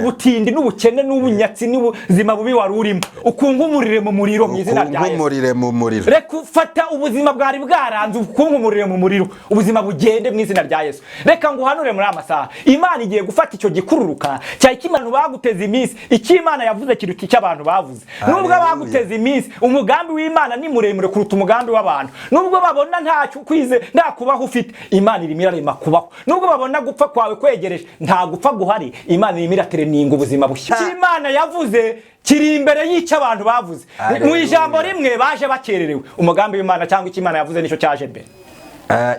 ubutindi n'ubukene n'ubunyatsi n'ubuzima bubi warurimo ukunkumurire mu muriro mwizina rya Yesu ukunkumurire mu muriro reka ufata ubuzima bwari bwaranze ukunkumurire mu muriro ubuzima bugende mwizina rya Yesu reka nguhanure muri amasaha Imana igiye gufata icyo gikururuka cyari kimana baguteza iminsi iki Imana yavuze kiruti cy'abantu bavuze nubwo baguteza iminsi umugambi w'Imana ni muremure kuruta umugambi w'abantu nubwo babona ntacyo kwize ndakubaho ufite Imana irimo irarema kubaho nubwo babona gupfa kwawe kwegereje nta gupfa guhari Imana irimo iratere ninga ubuzima bushya Imana yavuze kiri imbere y'icyo abantu bavuze mu ijambo rimwe baje bakererewe umugambi w'Imana cyangwa icyo Imana yavuze nico cyaje mbere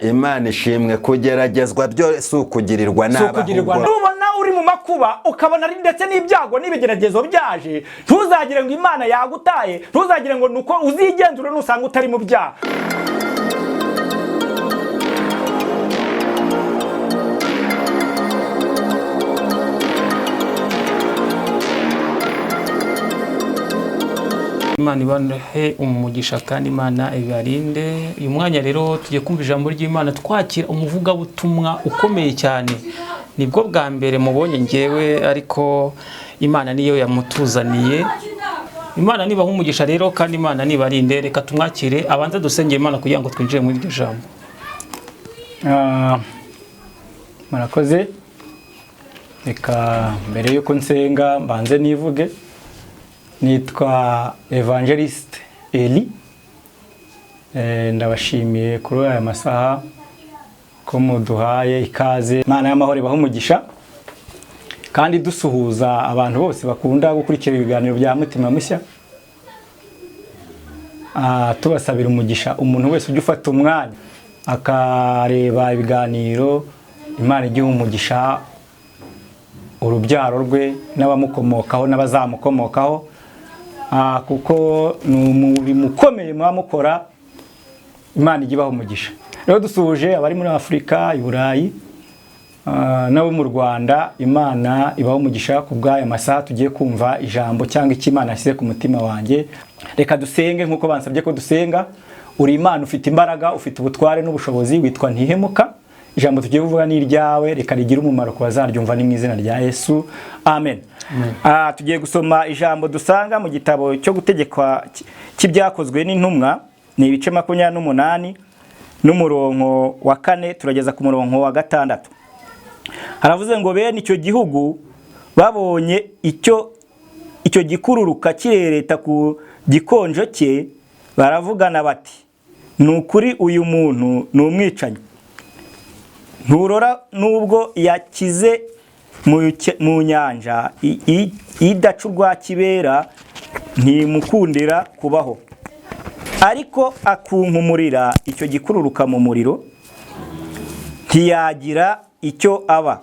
Imana ishimwe kugeragezwa byose ukugirirwa n'abahubwo nubona uri mu makuba ukabona ndetse n'ibyago n'ibigeragezo byaje ntuzagire ngo Imana yagutaye ntuzagire ngo nuko uzigenzura nusanga utari mu byaha Imana ibahe umugisha kandi Imana ibarinde uyu mwanya rero tugiye kumva ijambo ry'Imana twakira umuvugabutumwa ukomeye cyane nibwo bwa mbere mubonye ngewe ariko Imana niyo yamutuzaniye Imana nibaha umugisha rero kandi Imana nibarinde reka tumwakire abanza dusengera Imana kugira ngo twinjire muri iryo jambo Murakoze reka mbere yuko nsenga mbanze nivuge nitwa Evangeliste Eli ndabashimiye kuri aya masaha ko muduhaye ikaze Imana y'amahoro ibaha umugisha kandi dusuhuza abantu bose bakunda gukurikira ibiganiro bya mutima mushya tubasabira umugisha umuntu wese ujya ufata umwanya akareba ibiganiro Imana igihe umugisha urubyaro rwe n'abamukomokaho n'abazamukomokaho kuko n'umurimo ukomeye mwamukora Imana igibaho umugisha rero dusuhuje abari muri Afrika Iburayi nabo mu Rwanda Imana ibaho umugisha kubw'aya masaha tugiye kumva ijambo cyangwa iki Imana yashyize ku mutima wanjye reka dusenge nkuko bansabye ko dusenga uri Imana ufite imbaraga ufite ubutware n'ubushobozi witwa ntihemuka ijambo tugiye kuvuga ni iryawe reka rigira umumaro ku bazaryumva ni mu izina rya Yesu amen tugiye gusoma ijambo dusanga mu gitabo cyo gutegekwa cy'ibyakozwe n'intumwa ni ibice 28 n'umurongo wa 4 turageza ku murongo wa 6 haravuze ngo bene icyo gihugu babonye icyo gikururuka kirereta ku gikonjo cye baravugana bati nukuri uyu muntu n'umwicanyi nturora nubwo yakize mu nyanja idacurwa kibera ntimukundira kubaho ariko akunkumurira icyo gikururuka mu muriro ntiyagira icyo aba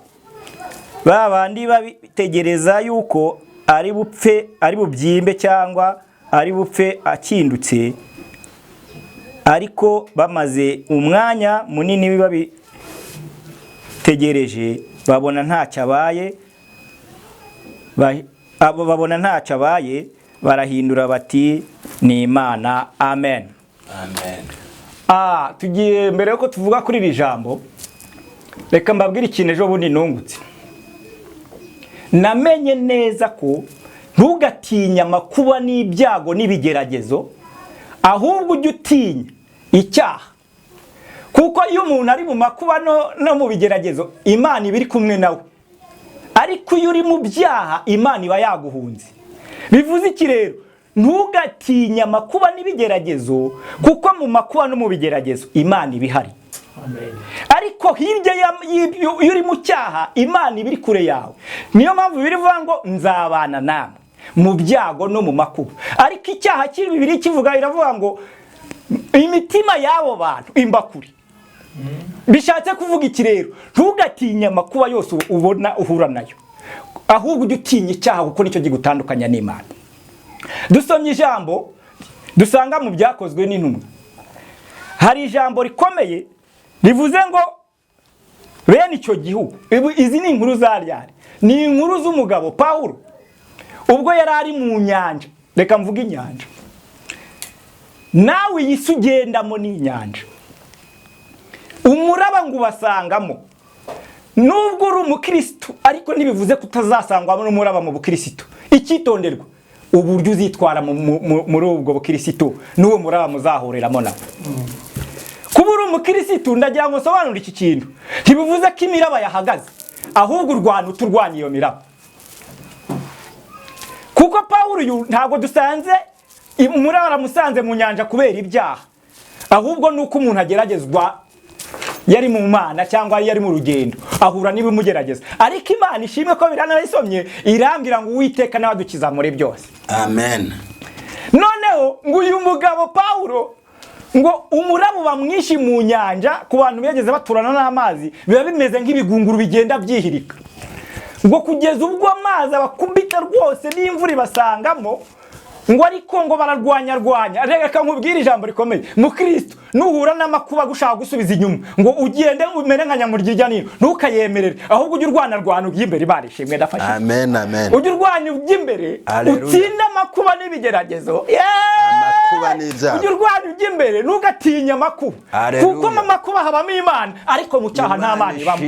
babandi babitegereza yuko ari bubyimbe cyangwa ari bupfe akindutse ariko bamaze umwanya munini babitegereje babona ntacyo abaye barahindura bati ni Imana amen tugiye mbere yuko tuvuga kuri iri jambo reka mbabwire ikintu ejo bundi nungutse namenye neza ko ntugatinya amakuba n'ibyago n'ibigeragezo ahubwo ujye utinya icyaha kuko iyo umuntu ari mu makuba no mu bigeragezo Imana iba iri kumwe nawe ariko iyo uri mu byaha Imana iba yaguhunze bivuze iki rero ntugatinya amakuba n'ibigeragezo kuko mu makuba no mu bigeragezo Imana iba ihari ariko hirya iyo uri mu cyaha Imana iba iri kure yawe niyo mpamvu birivuga ngo nzabana namwe mu byago no mu makuba ariko icyaha kiri Bibiri kivuga iravuga ngo imitima y'abo bantu imbakuri bishatse kuvuga iki rero ntugatinya amakuba yose ubona uhura nayo ahubwo ujye utinya icyaha kuko nicyo gitandukanya n'Imana dusomye ijambo dusanga mu byakozwe n'intumwa hari ijambo rikomeye rivuze ngo bene icyo gihugu izi ni inkuru zaryari ni inkuru z'umugabo Pawulo ubwo yari ari mu nyanja reka mvuge inyanja nawe yisugendamo n'inyanja umuraba ngo ubasangamo nubwo uri umukristo ariko ntibivuze kutazasangwa n'umuraba mu bukristo. Icyitonderwa uburyo uzitwara muri ubwo bukristo n'uwo muraba muzahureramo nawe. Kuba uri umukristo ndagira ngo sobanure iki kintu ntibivuze ko imiraba yahagaze, ahubwo urwana uturwanya iyo miraba. Kuko Pawulo ntabwo dusanze umuraba aramusanze mu nyanja kubera ibyaha, ahubwo nuko umuntu ageragezwa yari mu Mana cyangwa yari mu rugendo ahura n'ibimugerageza. Ariko Imana ishimwe ko biranayisomye irambwira ngo Uwiteka nawe adukiza muri byose. Amen. Noneho ngo uyu mugabo Pawulo ngo umuraba bamwishi mu nyanja, ku bantu bigeze baturana n'amazi biba bimeze nk'ibigunguru bigenda byihirika, ngo kugeza ubwo amazi abakubita rwose n'imvura ibasangamo, ngo ariko ngo bararwanya. Reka nkubwire ijambo rikomeye, mu Kristo nuhura n'amakuba gushaka gusubiza inyuma ngo ugende umere nka nyamurya nino, ntukayemerere, ahubwo ujye urwana ujye imbere. Imana ishimwe ndafashe. Amen, amen. Ujye urwana ujye imbere, utsinde amakuba n'ibigeragezo. Amakuba n'ibyaha. Ujye urwana ujye imbere, ntugatinya amakuba, kuko mu makuba habamo Imana, ariko mu cyaha nta Mana ibamo.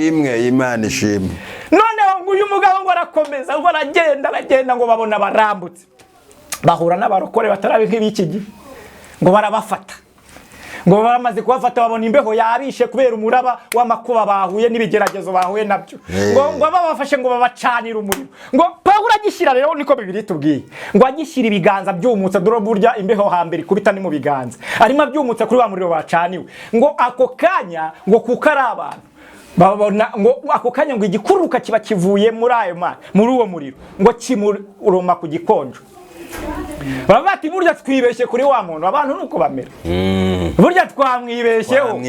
Imana ishimwe. Noneho ngo uyu mugabo ngo arakomeza, ngo aragenda ngo babona barambutse, bahura n'abarokore batarabe nk'ibiki gihe, ngo barabafata. Ngo bamaze kubafata babona imbeho yabishe kubera umuraba w'amakuba bahuye n'ibigeragezo bahuye nabyo. Ngo babafashe ngo babacanira umuriro. Ngo Pawulo agishyira rero niko Bibiri tubwiye, ngo agishyira ibiganza byumutse, dore burya imbeho hambere kubita ni mu biganza, arimo byumutse kuri wa muriro bacaniwe. Ngo ako kanya ngo kuko ari abantu babona, ngo ako kanya ngo igikururuka kiba kivuye muri uwo muriro, ngo kimuroma ku gikonjo. Babati burya twibeshye kuri wa muntu, abantu nuko bamera. Burya twamwibeshyeho.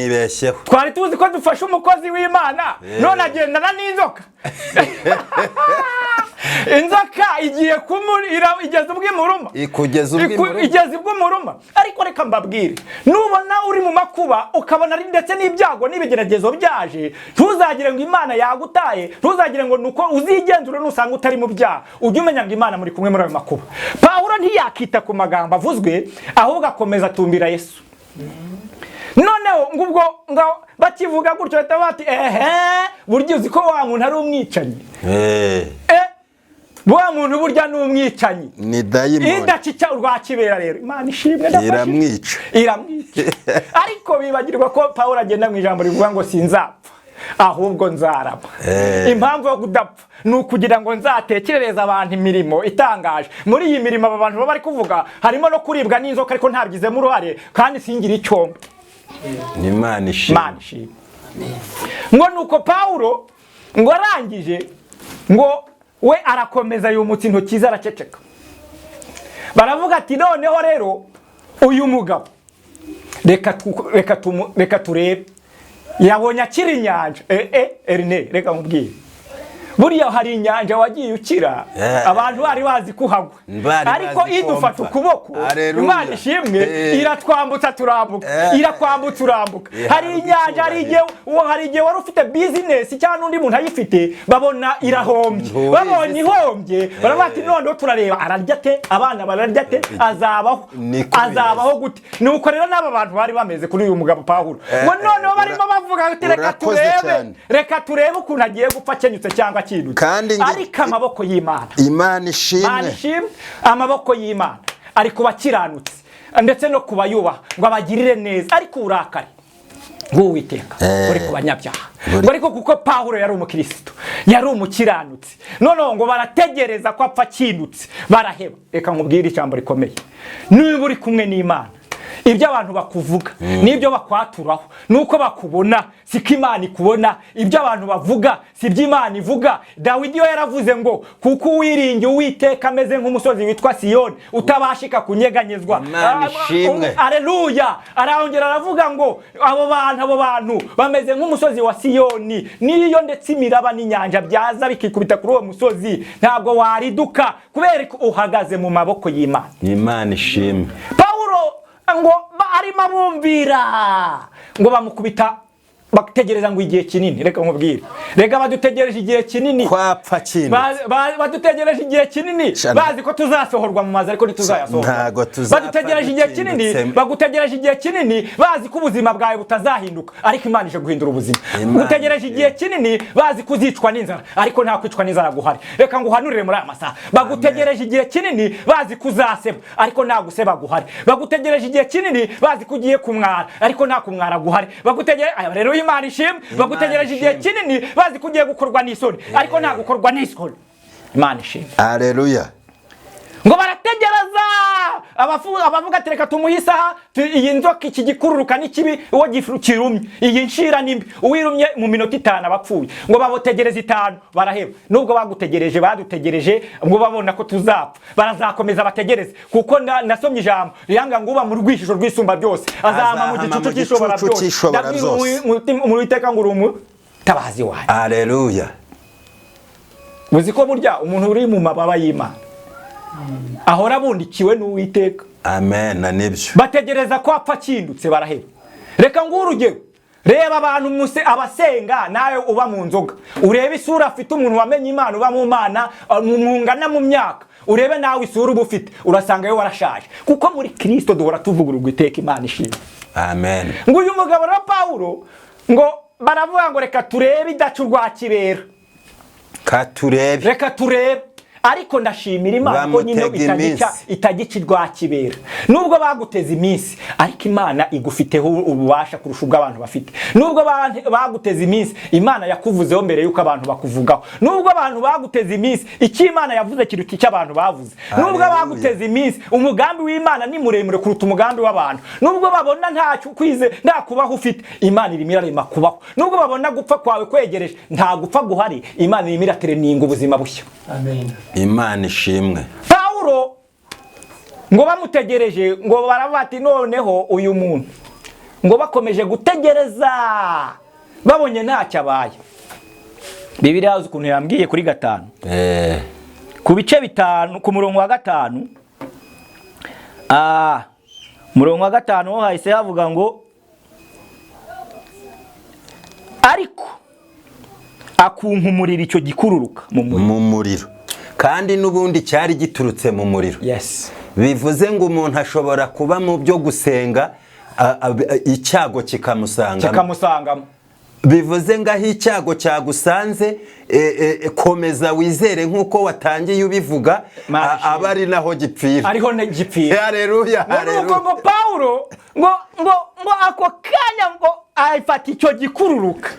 Twari tuzi ko dufashe umukozi w'Imana, none agendana n'inzoka. Inzoka igiye kumurira, igeze ubw'imuruma. Igeze ubw'imuruma. Ariko reka mbabwire, nubona uri mu makuba ukabona ndetse n'ibyago n'ibigeragezo byaje, ntuzagire ngo Imana yagutaye, ntuzagire ngo nuko uzigenzura nusanga utari mu byaha, ujye umenya ngo Imana muri kumwe muri ayo makuba. Pawulo ntiyakita ku magambo avuzwe, ahubwo akomeza atumbira Yesu. Noneho ngubwo bakivuga gutyo bati burya uzi ko wa muntu ari umwicanyi. Wa muntu burya ni umwicanyi, ni dayimoni idacica urwakibera. Rero Imana ishimwe iramwica. Ariko bibagirwa ko Pawulo agenda mu ijambo rivuga ngo sinzapfa ahubwo nzarama. Impamvu yo kudapfa ni ukugira ngo nzatekerereza abantu imirimo itangaje. Muri iyi mirimo aba bantu bari kuvuga harimo no kuribwa n'inzoka, ariko ntabigizemo uruhare kandi singira icyo. Imana ishimwe. Ngo nuko Pawulo ngo arangije ngo we arakomeza yumutse intoki ze araceceka. Baravuga ati noneho rero uyu mugabo reka turebe, yabonye akiri inyanja. Reka mubwire, buriya hari inyanja wagiye ukira abantu bari bazi kuhagwa, ariko idufata ukuboko. Imana ishimwe iratwambutsa turambuka, irakwambutsa urambuka. Hari inyanja, hari igihe wari ufite business cyangwa n'undi muntu ayifite, babona irahombye. Babonye ihombye baravuga ati noneho turareba ararya te, abana bararya te, azabaho gute. Nuko rero n'aba bantu bari bameze kuri uyu mugabo Pawulo, ngo noneho barimo bavuga ati reka turebe ukuntu agiye gupfa kenyutse cyangwa ariko amaboko y'Imana. Imana ishimwe. Amaboko y'Imana ari kubakiranutse ndetse no kubayubaha ngo abagirire neza, ariko uburakari bw'Uwiteka buri ku banyabyaha. Ariko kuko Pawulo yari umukristo, yari umukiranutsi, noneho ngo barategereza ko apfa kinutse, baraheba. Reka nkubwire ijambo rikomeye, niba uri kumwe n'Imana, ibyo abantu bakuvuga n'ibyo bakwaturaho nuko bakubona, siko Imana ikubona. Ibyo abantu bavuga si ibyo Imana ivuga. Dawidi yaravuze ngo kuko uwiringiye Uwiteka ameze nk'umusozi witwa Siyoni utabashika kunyeganyezwa. Aleluya. Arongera aravuga ngo abo bantu bameze nk'umusozi wa Siyoni, niyo ndetse imiraba n'inyanja byaza bikikubita kuri uwo musozi ntabwo wariduka, kubera ko uhagaze mu maboko y'Imana. Imana ishimwe. Pawulo ngo arimo bumvira ngo bamukubita bategereza ngo igihe kinini, reka nkubwire, reka badutegereje igihe kinini, kwapfa kintu badutegereje igihe kinini, bazi ko tuzasohorwa mu mazi ariko ntituzayasohorwa. Badutegereje igihe kinini, bagutegereje igihe kinini, bazi ko ubuzima bwawe butazahinduka ariko Imana ije guhindura ubuzima. Bagutegereje igihe kinini, bazi ko uzicwa n'inzara ariko nta kwicwa n'inzara guhari. Reka nguhanurire muri aya masaha. Bagutegereje igihe kinini, bazi ko uzaseba ariko nta guseba guhari. Bagutegereje igihe kinini, bazi ko ugiye kumwara ariko nta kumwara guhari. Bagutegereje rero Imana ishimwe. Bagutegereje igihe kinini, bazi ko ugiye gukorwa n'isoni ariko nta gukorwa n'isoni. Imana ishimwe. Haleluya. Ngo barategereza abavuga ati reka tumuhe isaha, iyi nzoka iki gikururuka n'ikibi uwo kirumye, iyi nshira nimbi uwirumye mu minota 5 abapfuye. Ngo babotegereza 5 baraheba. Nubwo bagutegereje badutegereje ngo babona ko tuzapfa, barazakomeza bategereze kuko nasomye ijambo rihanga ngo uba mu rwishisho rwisumba byose azama mu gicucu cy'ishobora byose. Mu iteka ngo urumu tabazi wawe. Haleluya. Uzi ko burya umuntu uri mu mababa y'Imana ahora bundikiwe n'Uwiteka. Amen. Na nibyo bategereza ko apfa kindutse baraheba. Reka ngurugero, reba abantu abasenga nawe uba mu nzoga, urebe isura afite umuntu wamenye Imana uba mu Mana mungana mu myaka, urebe nawe isura uba ufite urasanga yo warashaje kuko muri Kristo duhora tuvugururwa iteka. Imana ishimwe. Amen. Ngo uyu mugabo wa Paulo ngo baravuga ngo reka turebe idacu rwa kibera, reka turebe, ariko ndashimira Imana ko nyine itagica rwa kibera. Nubwo baguteza iminsi ariko Imana igufiteho ububasha kurusha ubwo abantu bafite. Nubwo baguteza iminsi Imana yakuvuzeho mbere yuko abantu bakuvugaho. Nubwo abantu baguteza iminsi icyo Imana yavuze kiruta icyo abantu bavuze. Nubwo baguteza iminsi umugambi w'Imana ni muremure kuruta umugambi w'abantu. Nubwo babona ntacyo kwize nta kubaho ufite, Imana irimo irarema kubaho. Nubwo babona gupfa kwawe kwegereje nta gupfa guhari, Imana irimo iratereninga ubuzima bushya. Amen. Imana ishimwe. Paulo ngo bamutegereje ngo barabati noneho uyu muntu ngo bakomeje gutegereza babonye ntacyo abaye. Bibiliya yazo ukuntu yambwiye kuri 5 ku bice 5 ku murongo wa 5 murongo wa 5 ho hahise havuga ngo ariko akunkumurira icyo gikururuka mu muriro kandi nubundi cyari giturutse mu muriro. Yes. Bivuze ngo umuntu ashobora kuba mu byo gusenga icyago kikamusangamo. Bivuze ngo aho icyago cyagusanze komeza wizere nkuko watangiye ubivuga abari naho gipfira. Ariho gipfira. Haleluya. Ngo Paulo ngo ako kanya ngo ayifata icyo gikururuka.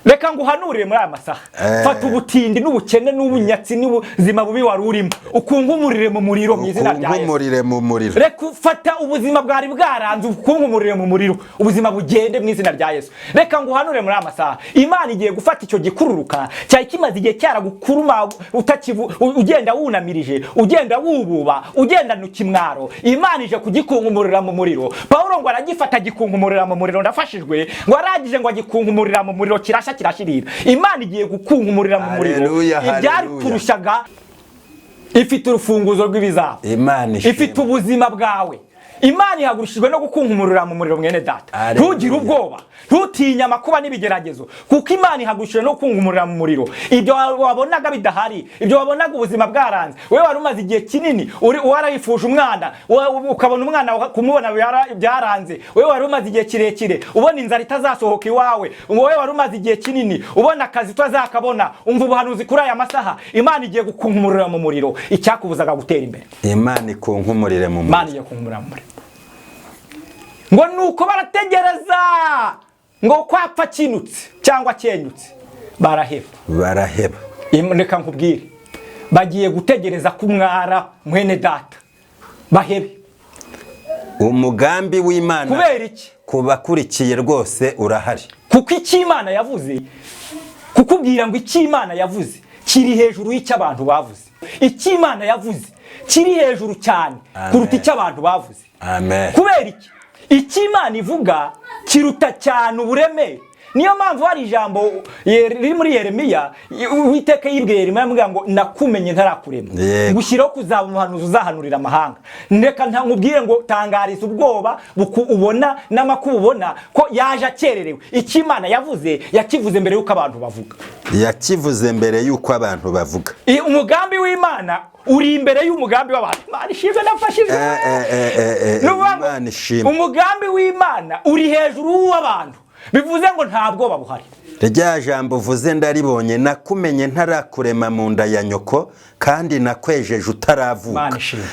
Reka nguhanurire muri aya masaha. Fata ubutindi n'ubukene n'ubunyatsi n'ubuzima bubi wari urimo, ukunkumurire mu muriro mu izina rya Yesu. Reka fata ubuzima bwari bwaranze ukunkumurire mu muriro, ubuzima bugende mu izina rya Yesu. Reka nguhanurire muri aya masaha. Imana igiye gufata icyo gikururuka cyari kimaze igihe cyaragukuruma ugenda wunamirije, ugenda wububa, ugenda nukimwaro. Imana ije kugikunkumurira mu muriro. Paulo ngo aragifata gikunkumurira mu muriro, ndafashijwe ngo aragije ngo agikunkumurira mu muriro kirashirira. Imana igiye gukunkumurira mu muriro ibyari kurushaga. Ifite urufunguzo rw'ibizaba, ifite ubuzima bwawe. Imana ihagurishijwe no gukunkumurira mu muriro mwene data. Ntugire ubwoba, ntutinye amakuba n'ibigeragezo kuko Imana ihagurishijwe no gukunkumurira mu muriro. Ibyo wabonaga bidahari, ibyo wabonaga ubuzima bwaranze, wewe wari umaze igihe kinini warayifuje umwana ukabona umwana kumubona byaranze, wewe wari umaze igihe kirekire ubona inzara itazasohoka iwawe, wewe wari umaze igihe kinini ubona akazi utazakabona, umva ubuhanuzi kuri aya masaha. Imana igiye gukunkumurira mu muriro icyakubuzaga gutera imbere. Imana ikunkumurire mu muriro. Imana igiye gukunkumurira mu muriro. Ngo nuko barategereza ngo kwapfa kinutse cyangwa cyenyutse baraheba. Reka nkubwire, bagiye gutegereza kumwara mwene data bahebe. Umugambi w'Imana kubera iki kubakurikiye rwose urahari, kuko icyo Imana yavuze, kukubwira ngo icyo Imana yavuze kiri hejuru y'icyo abantu bavuze. Icyo Imana yavuze kiri hejuru cyane kuruta icyo abantu bavuze. Amen. Kubera iki icyo Imana ivuga kiruta cyane uburemere niyo mpamvu hari ijambo riri muri Yeremiya Uwiteka yibwiye Yeremiya amubwira ngo nakumenye ntarakurema gushyiraho kuzaba umuhanuzi uzahanurira amahanga ndeka nkubwire ngo tangariza ubwoba ubona n'amakuba ubona ko yaje akererewe icyo Imana yavuze yakivuze mbere yuko abantu bavuga yakivuze mbere yuko abantu bavuga umugambi w'Imana uri imbere y'umugambi w'abantu Imana ishimwe nafashije umugambi w'Imana uri hejuru w'abantu bivuze ngo ntabwo babuhari rya jambo vuze ndaribonye nakumenye ntarakurema mu nda ya nyoko kandi nakwejeje utaravuka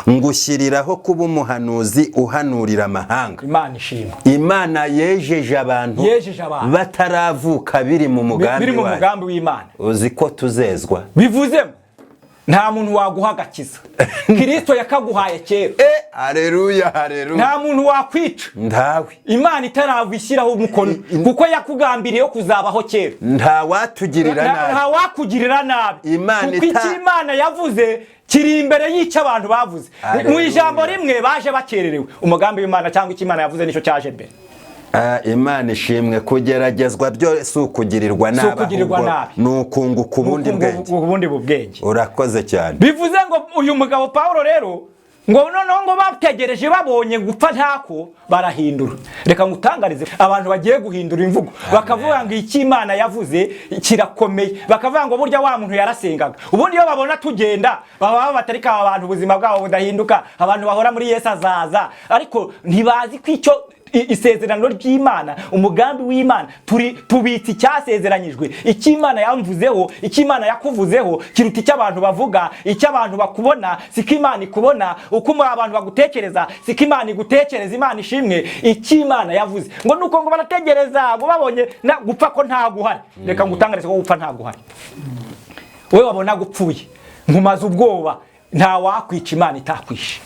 ngushyiriraho kuba umuhanuzi uhanurira amahanga Imana ishimwe Imana yejeje abantu bataravuka biri mu mugambi w'Imana uzi ko tuzezwa bivuze nta muntu waguha agakiza Kristo yakaguhaye kera haleluya haleluya nta muntu wakwica ndawe Imana itaravishyiraho umukono kuko yakugambiriye kuzabaho kera nta wakugirira nabi kuko Imana yavuze kiri imbere y'icyo abantu bavuze mu ijambo rimwe baje bakererewe umugambi w'Imana cyangwa icyo Imana yavuze nicyo cyaje mbere Imana ishimwe kugeragezwa byose ukugirirwa nabi nukunguka ubundi bwenge urakoze cyane bivuze ngo uyu mugabo Paulo rero ngo noneho ngo bategereje babonye gupfa ntako barahindura reka ngutangarize abantu bagiye guhindura imvugo bakavuga ngo iki Imana yavuze kirakomeye bakavuga ngo burya wa muntu yarasengaga ubundi iyo babona tugenda baba batarika abantu ubuzima bwabo budahinduka abantu bahora muri Yesu azaza ariko ntibazi ko icyo isezerano ry'Imana umugambi w'Imana tubitse icyasezeranyijwe icyo Imana yamvuzeho icyo Imana yakuvuzeho kiruta icyo abantu bavuga icyo abantu bakubona siko Imana ikubona uko abantu bagutekereza siko Imana igutekereza Imana ishimwe icyo Imana yavuze ngo nuko ngo barategereza ngo babonye gupfa ko nta guhari reka ngutangarize ko gupfa nta guhari wewe wabona gupfuye nkumaze ubwoba nta wakwica Imana itakwishe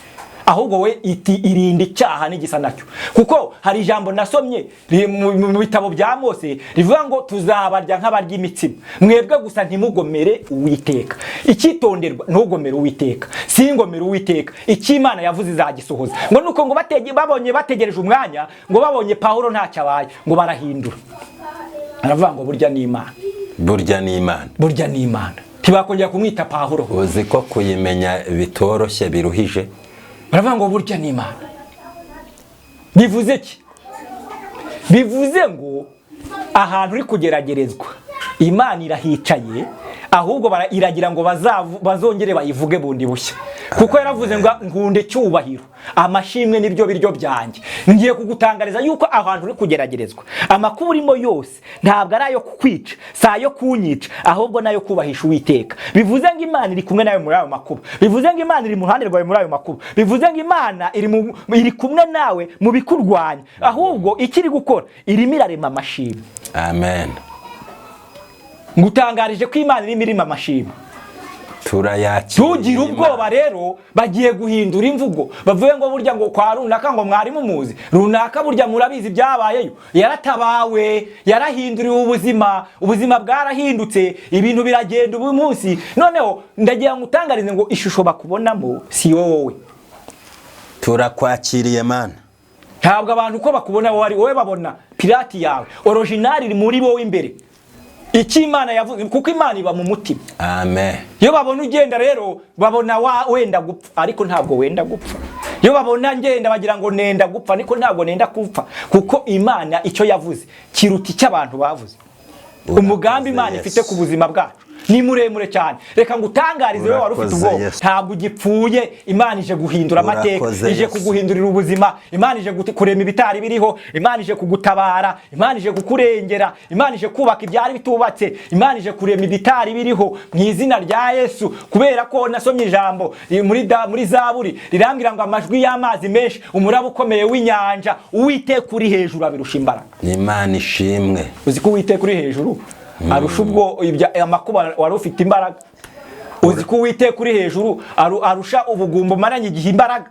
ahubwo we irinde icyaha n'igisa nacyo kuko hari ijambo nasomye mu bitabo bya Mose rivuga ngo tuzabarya nk'abarya imitsima mwebwe gusa ntimugomere Uwiteka icyitonderwa ntugomere Uwiteka singomere Uwiteka icyo Imana yavuze izagisohoza ngo nuko ngo babonye bategereje umwanya ngo babonye Paulo ntacyo abaye ngo barahindura aravuga ngo burya ni Imana ntibakongera kumwita Paulo uzi ko kuyimenya bitoroshye biruhije baravuga ngo burya ni Imana bivuze ki bivuze ngo ahantu uri kugeragerezwa Imana irahicaye ahubwo iragira ngo bazongere bayivuge bundi bushya kuko yaravuze ngo nkunde cyubahiro amashimwe nibyo biryo byanjye ngiye kugutangariza yuko ahantu uri kugeragerezwa amakuru urimo yose ntabwo ari ayo kukwica sayo kunyica ahubwo nayo kubahisha Uwiteka bivuze ngo Imana iri kumwe nawe muri ayo makuba bivuze ngo Imana iri mu ruhande rwawe muri ayo makuba bivuze ngo Imana iri kumwe nawe mu bikurwanya ahubwo ikiri gukora irimo irarema amashimwe amen ngutangarije ko Imana irimo irema amashimwe turayakira tugira ubwoba rero bagiye guhindura imvugo bavuye ngo burya ngo kwa runaka ngo mwari mumuzi runaka burya murabizi byabayeyo yaratabawe yarahinduriwe ubuzima bwarahindutse ibintu biragenda ubu munsi noneho ndagira ngo utangarize ngo ishusho bakubonamo si wowe turakwakiriye Mana ntabwo abantu uko bakubona wowe babona pirati yawe original iri muri wowe imbere iki Imana yavuze kuko Imana iba mu mutima amen iyo babona ugenda rero babona wenda gupfa ariko ntabwo wenda gupfa iyo babona ngenda bagira ngo nenda gupfa ariko ntabwo nenda gupfa kuko Imana icyo yavuze kiruta icyo abantu bavuze umugambi Imana ifite ku buzima bwacu ni muremure cyane reka ngutangarize wewe wari ufite ubwoba ntabwo ugipfuye Imana ije guhindura amateka ije kuguhindurira ubuzima Imana ije kurema ibitari biriho Imana ije kugutabara Imana ije kukurengera Imana ije kubaka ibyari bitubatse Imana ije kurema ibitari biriho mu izina rya Yesu kubera ko nasomye ijambo muri Zaburi rirambwira ngo amajwi y'amazi menshi umuraba ukomeye w'inyanja Uwiteka uri hejuru abirusha imbaraga Imana ishimwe uzi ko Uwiteka uri hejuru arusha ubwo amakuba wari ufite imbaraga uzi ko Uwiteka uri hejuru arusha ubugumbo maranye igihe imbaraga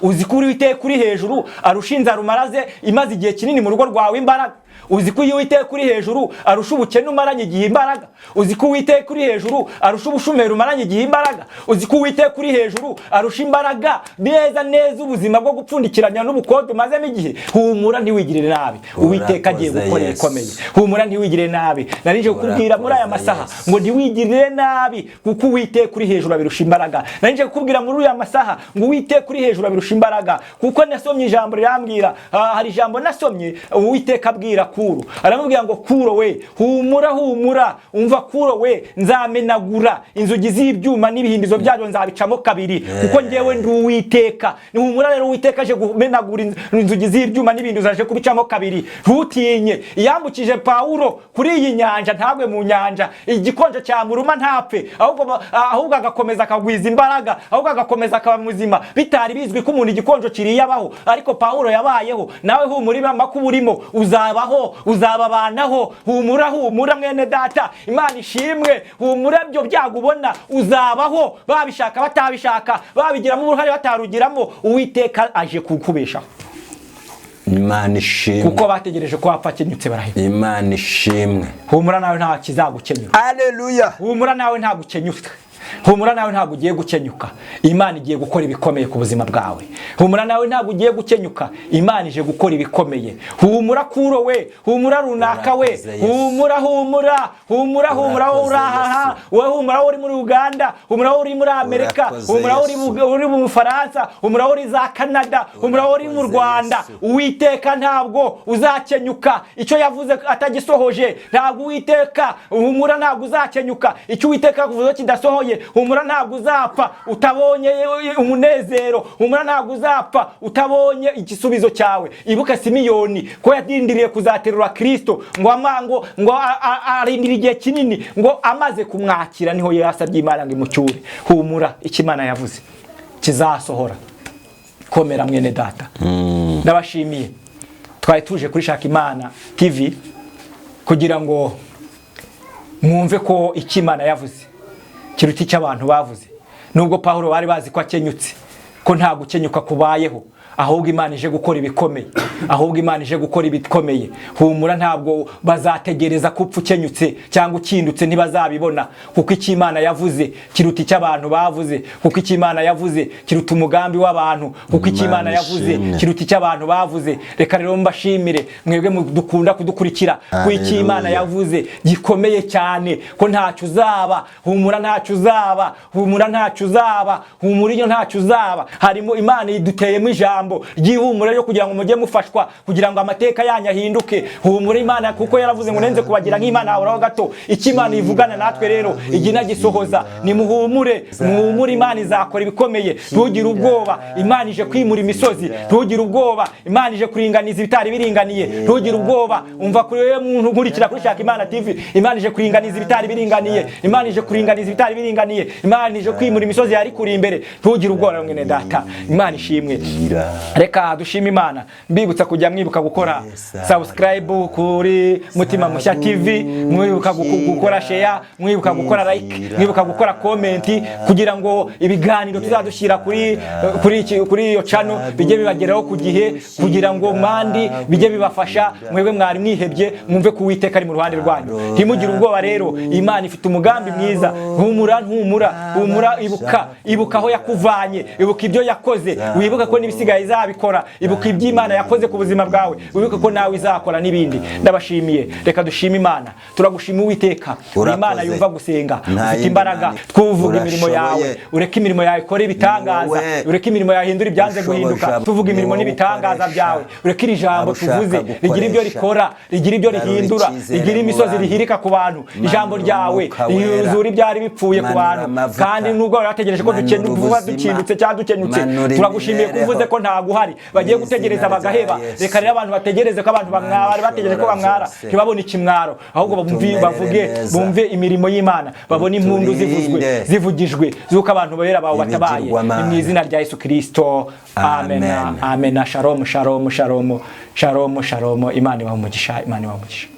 uzi ko Uwiteka uri hejuru arusha inzara umaraze imaze igihe kinini mu rugo rwawe imbaraga uzi ko iyo Uwiteka uri hejuru arusha ubukene umaranye igihe imbaraga, uzi ko Uwiteka uri hejuru arusha ubushumeri umaranye igihe imbaraga, uzi ko Uwiteka uri hejuru arusha imbaraga neza ubuzima bwo gupfundikiranya n'ubukode umazemo igihe. Humura ntiwigirire nabi, Uwiteka agiye gukora ibikomeye. Humura ntiwigirire nabi, narije kukubwira muri aya masaha ngo ntiwigirire nabi kuko Uwiteka uri hejuru abirusha imbaraga. Narije kukubwira muri aya masaha ngo Uwiteka uri hejuru abirusha imbaraga kuko nasomye ijambo rirambwira, hari ijambo nasomye Uwiteka abwira Kuro, aramubwira ngo Kuro we humura, umva Kuro we nzamenagura inzugi z'ibyuma n'ibihindizo byayo nzabicamo kabiri kuko ngewe ndi Uwiteka. Humura rero Uwiteka aje kumenagura inzugi z'ibyuma n'ibindizo aje kubicamo kabiri. Ntutinye, yambukije Pawulo kuri iyi nyanja ntagwe mu nyanja, igikonjo cyamuruma ntapfe, ahubwo agakomeza akagwiza imbaraga, ahubwo agakomeza akaba muzima. Bitari bizwi ko umuntu igikonjo kiriyabaho, ariko Pawulo yabayeho. Nawe humura imama ko urimo uzabaho, uzababanaho. Humura mwene data, Imana ishimwe. Humura byo byagubona uzabaho, babishaka batabishaka, babigiramo uruhare batarugiramo, Uwiteka aje kukubeshaho. Imana ishimwe kuko bategereje ko wapfa kenyutse baraheba. Imana ishimwe. Humura nawe nta kizagukenyura. Haleluya. Humura nawe nta gukenyuka. Humura nawe ntabwo ugiye gukenyuka, Imana igiye gukora ibikomeye ku buzima bwawe. Humura nawe ntabwo ugiye gukenyuka, Imana ije gukora ibikomeye. Humura Kuro we, humura runaka we, humura uraha, humura uri muri Uganda, humura uri muri Amerika, humura uri mu Faransa, humura uri za Canada, humura uri mu Rwanda. Uwiteka ntabwo uzakenyuka, icyo yavuze atagisohoje ntabwo Uwiteka. Humura ntabwo uzakenyuka, icyo Uwiteka yavuze kidasohoye. Humura ntabwo uzapfa utabonye umunezero, humura ntabwo uzapfa utabonye igisubizo cyawe. Ibuka Simiyoni ko yadindiriye kuzaterura Kristo ngo arindira igihe kinini, ngo amaze kumwakira niho yasabye Imana ngo imucyure. Humura ikimana yavuze kizasohora. Komera mwene data. Ndabashimiye, twari tuje kuri Shaka Imana TV kugira ngo mwumve ko ikimana yavuze kiruti cy'abantu bavuze. Nubwo Pawulo bari bazi ko akenyutse, ko nta gukenyuka kubayeho, ahubwo Imana ije gukora ibikomeye, ahubwo Imana ije gukora ibikomeye. Humura ntabwo bazategereza ko upfa ukenyutse cyangwa ukindutse, ntibazabibona kuko ikimana yavuze kiruta icy'abantu bavuze, kuko ikimana yavuze kiruta umugambi w'abantu, kuko ikimana yavuze kiruta icy'abantu bavuze. Reka rero mbashimire mwebwe dukunda kudukurikira ko ikimana yavuze gikomeye cyane, ko ntacyo uzaba. Humura ntacyo uzaba, humura ntacyo uzaba, humura iyo ntacyo uzaba. Harimo Imana iduteyemo ijambo ryihumura yo kugira ngo mujye mufashwa, kugira ngo amateka yanyu ahinduke. Humura Imana kuko yaravuze ngo nenze kubagira nk'Imana ahoraho gato. Ikimana ivugana natwe rero igina gisohoza. Nimuhumure, muhumure, Imana izakora ibikomeye. Ntugire ubwoba, Imana ije kwimura imisozi. Ntugire ubwoba, Imana ije kuringaniza ibitari biringaniye. Ntugire ubwoba, umva kuri wewe muntu nkurikira kuri Shaka Imana TV, Imana ije kuringaniza ibitari biringaniye. Imana ije kuringaniza ibitari biringaniye. Imana ije kwimura imisozi yari kuri imbere. Ntugire ubwoba mwene data, Imana ishimwe. Reka dushima Imana. Mbibutsa kujya mwibuka gukora subscribe kuri Mutima Mushya TV, mwibuka gukora share, mwibuka gukora like, mwibuka gukora comment, kugira ngo ibiganiro tuzadushyira kuri iyo channel bijye bibageraho ku gihe, kugira ngo mandi bijye bibafasha. Mwebwe mwari mwihebye, mwumve ko Uwiteka ari mu ruhande rwanyu. Ntimugire ubwoba rero, Imana ifite umugambi mwiza. Humura, ibuka aho yakuvanye, ibuka ibyo yakoze, wibuka ko n'ibisigaye izabikora. Ibuka iby'Imana yakoze ku buzima bwawe, wibuka ko nawe izakora n'ibindi. Ndabashimiye, reka dushime Imana. Turagushima Uwiteka, Imana yumva gusenga, ufite imbaraga. Twuvuga imirimo yawe, ureke imirimo yawe ikora ibitangaza, ureke imirimo yawe hindura ibyanze guhinduka. Tuvuga imirimo n'ibitangaza byawe, ureke iri jambo tuvuze rigira ibyo rikora, rigira ibyo rihindura, rigira imisozi rihirika ku bantu. Ijambo ryawe riyuzura ibyari bipfuye ku bantu, kandi nubwo barategereje ko dukindutse cyangwa dukenyutse, turagushimiye kuvuze ko nta guhari. Bagiye gutegereza bagaheba. Reka rero abantu bategereze ko abantu bamwara, bategereje ko bamwara ntibabone ikimwaro, ahubwo bumve imirimo y'Imana, babone impundu zivugijwe zuko abantu bahera bawo batabaye. Mu izina rya Yesu Kristo, amen. Amen. Shalom, shalom, shalom, shalom, shalom. Imana ibahe umugisha, Imana ibahe umugisha.